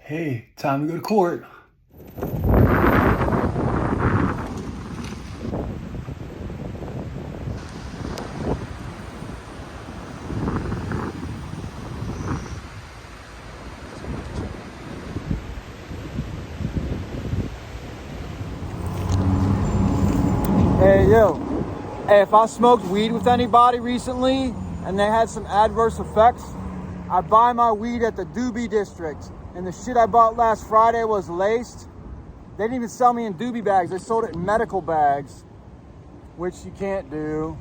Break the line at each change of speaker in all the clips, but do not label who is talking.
Hey, time to go to court.
Hey, yo. Hey, if I smoked weed with anybody recently and they had some adverse effects, I buy my weed at the Doobie District. And the shit I bought last Friday was laced. They didn't even sell me in doobie bags. They sold it in medical bags, which you can't do.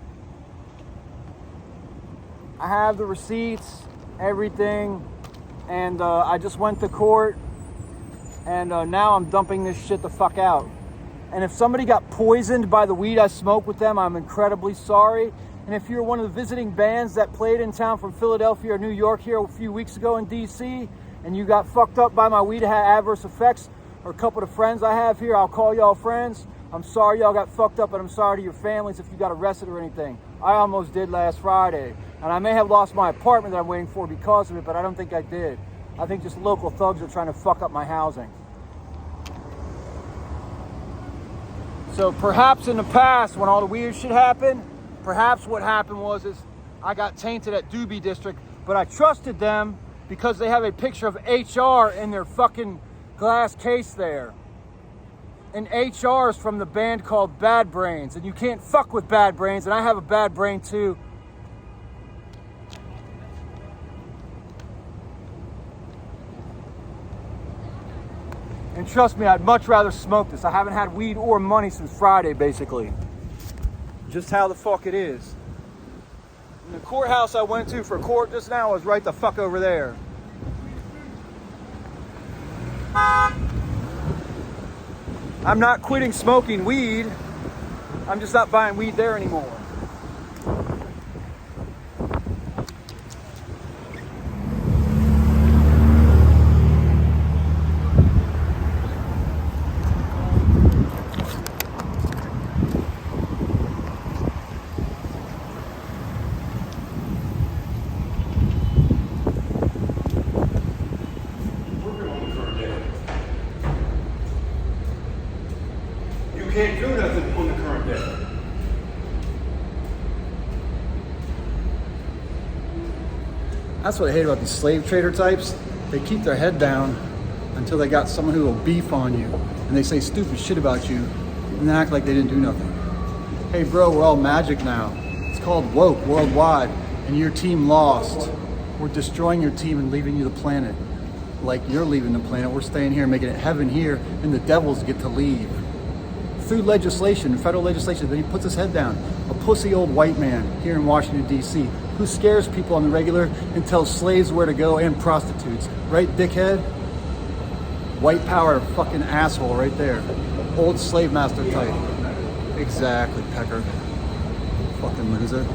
I have the receipts, everything, and I just went to court, and now I'm dumping this shit the fuck out. And if somebody got poisoned by the weed I smoked with them, I'm incredibly sorry. And if you're one of the visiting bands that played in town from Philadelphia or New York here a few weeks ago in DC, and you got fucked up by my weed, had adverse effects, or a couple of friends I have here, I'll call y'all friends. I'm sorry y'all got fucked up, and I'm sorry to your families if you got arrested or anything. I almost did last Friday. And I may have lost my apartment that I'm waiting for because of it, but I don't think I did. I think just local thugs are trying to fuck up my housing. So perhaps in the past, when all the weird shit happened, perhaps what happened was I got tainted at Doobie District, but I trusted them because they have a picture of HR in their fucking glass case there. And HR is from the band called Bad Brains, and you can't fuck with Bad Brains, and I have a bad brain too. And trust me, I'd much rather smoke this. I haven't had weed or money since Friday, basically. Just how the fuck it is. And the courthouse I went to for court just now was right the fuck over there. I'm not quitting smoking weed. I'm just not buying weed there anymore.
You can't do nothing on the current day.
That's what I hate about these slave trader types. They keep their head down until they got someone who will beef on you. And they say stupid shit about you and then act like they didn't do nothing. Hey bro, we're all magic now. It's called woke worldwide and your team lost. We're destroying your team and leaving you the planet. Like you're leaving the planet, we're staying here, making it heaven here, and the devils get to leave. Through legislation, federal legislation, then he puts his head down. A pussy old white man here in Washington, D.C., who scares people on the regular and tells slaves where to go and prostitutes. Right, dickhead? White power fucking asshole right there. Old slave master type. Exactly, Pecker. Fucking loser.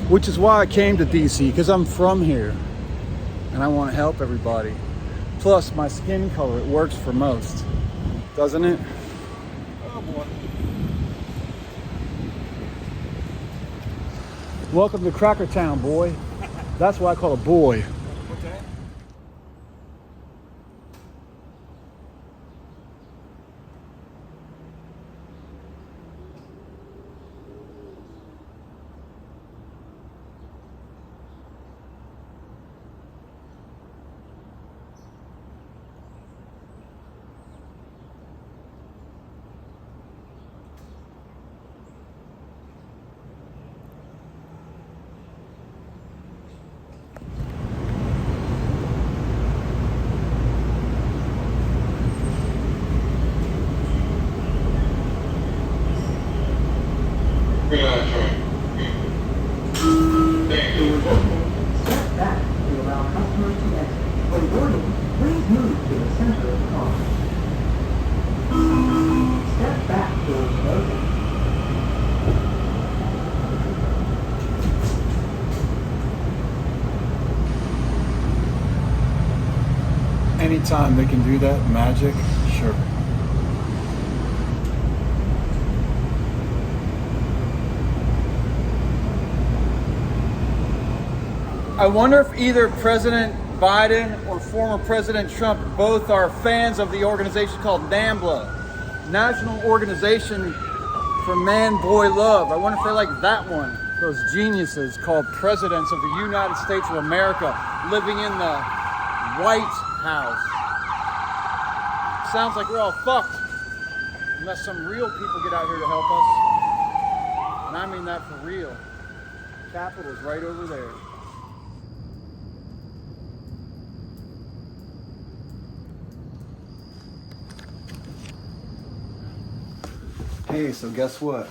Which is why I came to D.C., because I'm from here. And I want to help everybody. Plus, my skin color, it works for most. Doesn't it? Oh boy. Welcome to Cracker Town, boy. That's what I call a boy.
Okay.
Step back to allow customers to exit. For boarding, please move to the center of the car. Step back towards loading.
Anytime they can do that, magic, sure. I wonder if either President Biden or former President Trump both are fans of the organization called NAMBLA, National Organization for Man Boy Love. I wonder if they like that one. Those geniuses called presidents of the United States of America living in the White House. Sounds like we're all fucked unless some real people get out here to help us. And I mean that for real. Capitol's right over there. Hey, so guess what?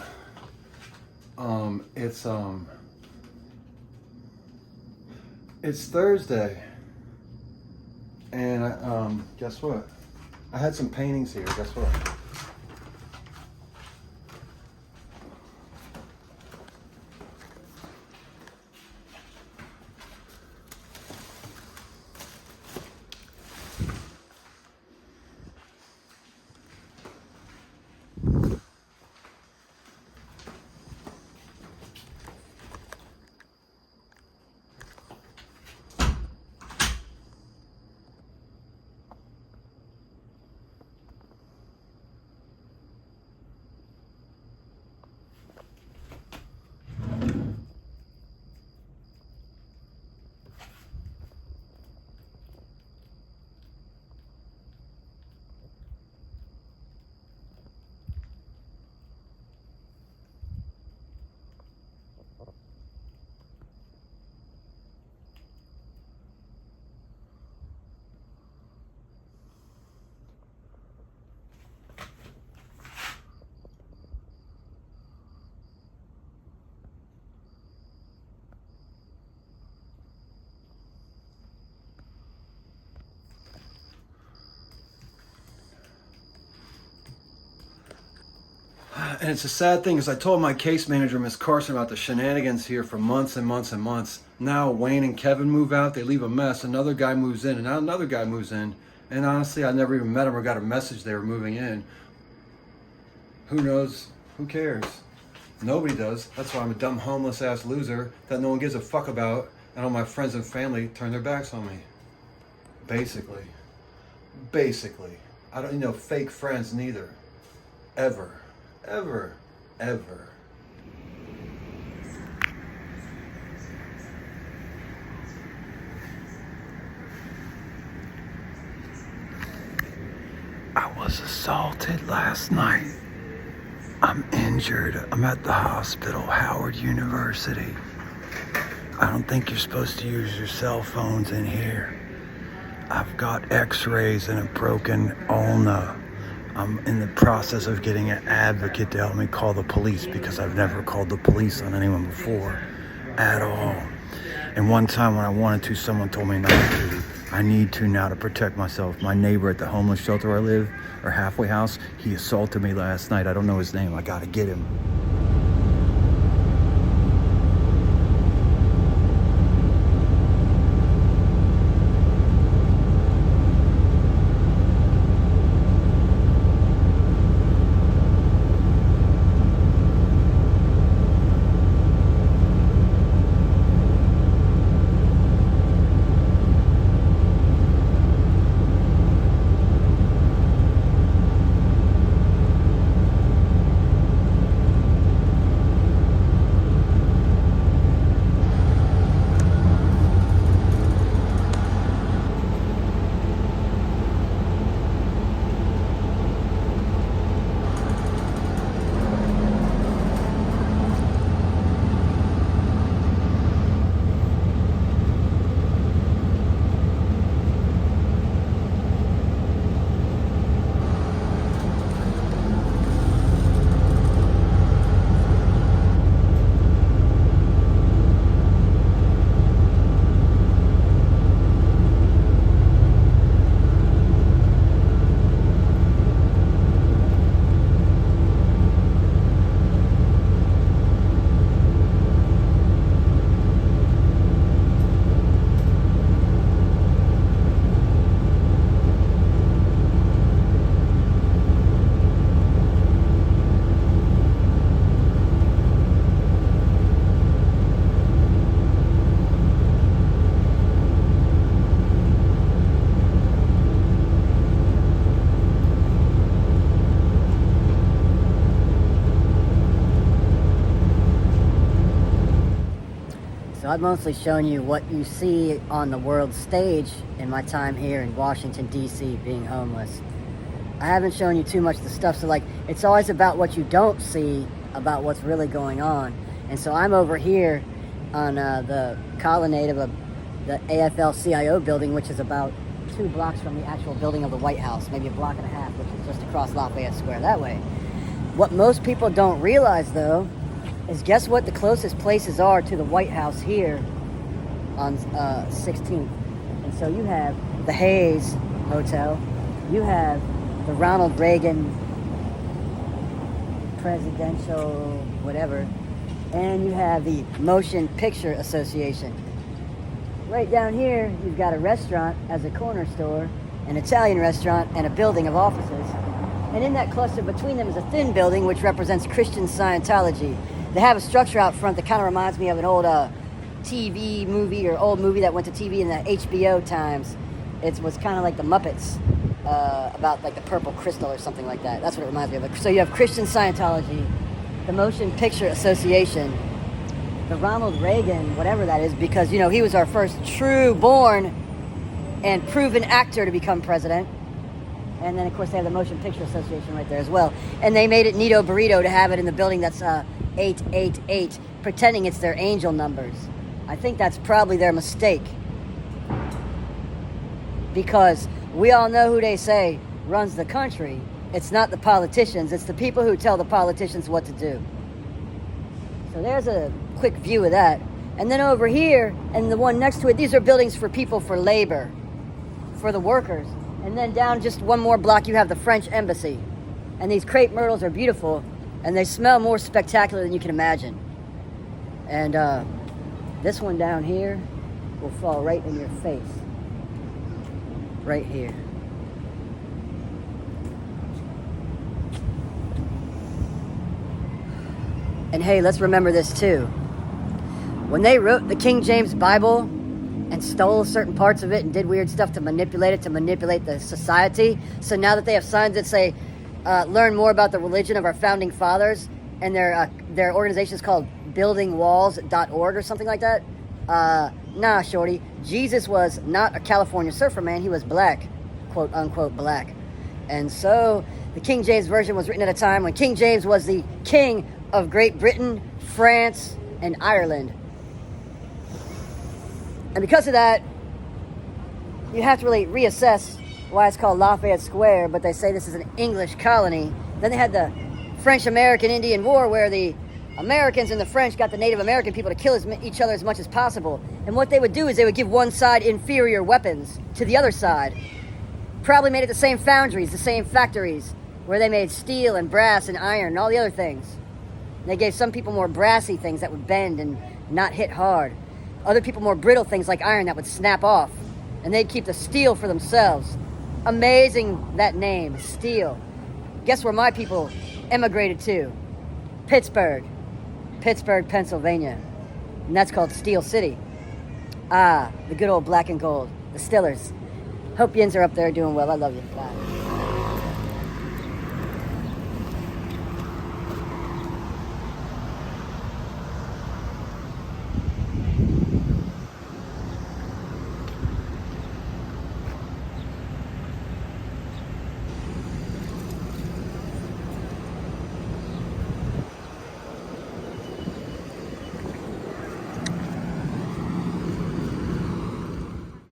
It's Thursday, and guess what? I had some paintings here. Guess what? And it's a sad thing because I told my case manager, Miss Carson, about the shenanigans here for months and months and months. Now Wayne and Kevin move out, they leave a mess. Another guy moves in, and now another guy moves in. And honestly, I never even met him or got a message they were moving in. Who knows? Who cares? Nobody does. That's why I'm a dumb, homeless ass loser that no one gives a fuck about, and all my friends and family turn their backs on me. Basically. I don't need no fake friends neither. Ever. I was assaulted last night. I'm injured. I'm at the hospital, Howard University. I don't think you're supposed to use your cell phones in here. I've got x-rays and a broken ulna. I'm in the process of getting an advocate to help me call the police because I've never called the police on anyone before at all. And one time when I wanted to, someone told me not to. I need to now to protect myself. My neighbor at the homeless shelter where I live, or halfway house, he assaulted me last night. I don't know his name. I gotta get him.
I've mostly shown you what you see on the world stage in my time here in Washington, D.C., being homeless. I haven't shown you too much of the stuff, so like, it's always about what you don't see, about what's really going on. And so I'm over here on the colonnade of the AFL-CIO building, which is about 2 blocks from the actual building of the White House, maybe a block and a half, which is just across Lafayette Square that way. What most people don't realize, though, is guess what the closest places are to the White House here on 16th. And so you have the Hayes Hotel, you have the Ronald Reagan Presidential whatever, and you have the Motion Picture Association. Right down here, you've got a restaurant as a corner store, an Italian restaurant, and a building of offices. And in that cluster between them is a thin building which represents Christian Scientology. They have a structure out front that kind of reminds me of an old TV movie or old movie that went to TV in the HBO times. It was kind of like the Muppets, about like the Purple Crystal or something like that. That's what it reminds me of. So you have Christian Scientology, the Motion Picture Association, the Ronald Reagan, whatever that is, because, you know, he was our first true born and proven actor to become president. And then, of course, they have the Motion Picture Association right there as well. And they made it Nito Burrito to have it in the building that's 888, pretending it's their angel numbers. I think that's probably their mistake. Because we all know who they say runs the country. It's not the politicians. It's the people who tell the politicians what to do. So there's a quick view of that. And then over here, and the one next to it, these are buildings for people, for labor, for the workers. And then down just one more block, you have the French Embassy. And these crepe myrtles are beautiful, and they smell more spectacular than you can imagine. And this one down here will fall right in your face. Right here. And hey, let's remember this too. When they wrote the King James Bible and stole certain parts of it and did weird stuff to manipulate the society, so now that they have signs that say, learn more about the religion of our founding fathers, and their organization is called buildingwalls.org or something like that, nah, shorty, Jesus was not a California surfer man, he was black, quote unquote black. And so the King James Version was written at a time when King James was the king of Great Britain, France, and Ireland. And because of that, you have to really reassess why it's called Lafayette Square, but they say this is an English colony. Then they had the French-American Indian War, where the Americans and the French got the Native American people to kill each other as much as possible. And what they would do is they would give one side inferior weapons to the other side. Probably made at the same foundries, the same factories, where they made steel and brass and iron and all the other things. And they gave some people more brassy things that would bend and not hit hard. Other people more brittle things like iron that would snap off. And they'd keep the steel for themselves. Amazing, that name, steel. Guess where my people emigrated to? Pittsburgh, Pennsylvania. And that's called Steel City. Ah, the good old black and gold, the Stillers. Hope yins are up there doing well. I love you. Bye.